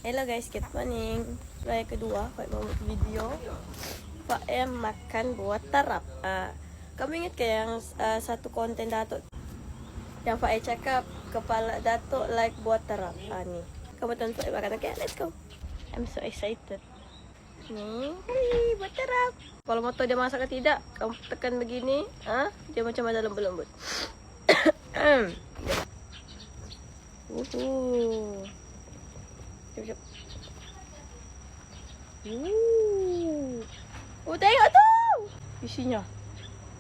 Hello guys, good morning. Raya kedua, Pak mau video. Pak makan buat tarap. Kamu ingat ke yang satu konten Datuk yang Pak cakap kepala Datuk like buat tarap? Ni. Kamu tonton makan. Okay, let's go. I'm so excited. Ni, buat tarap. Kalau mau tahu dia masak atau tidak, kamu tekan begini, dia macam ada lembut-lembut. Jom. Oh, tengok tu isinya.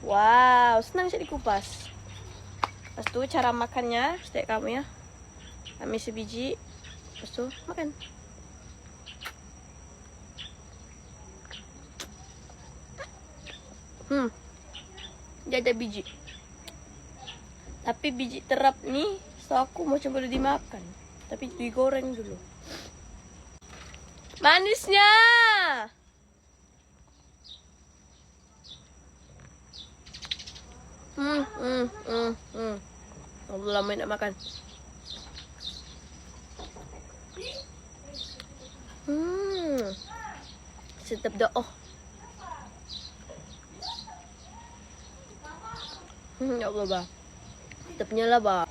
Wow, senang je dikupas. Lepas tu cara makannya, step kamu ya. Ambil sebiji. Lepas tu makan. Dia ada biji. Tapi biji terap ni, setahu aku macam boleh dimakan. Tapi digoreng dulu. Manisnya. Allah lama nak makan. Sedap dah. Ya Allah bah. Sedapnya lah bah.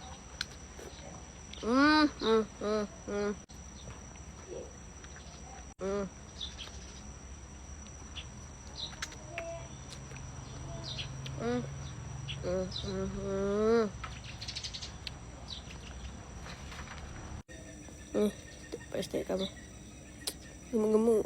Pasti kamu gemuk-gemuk.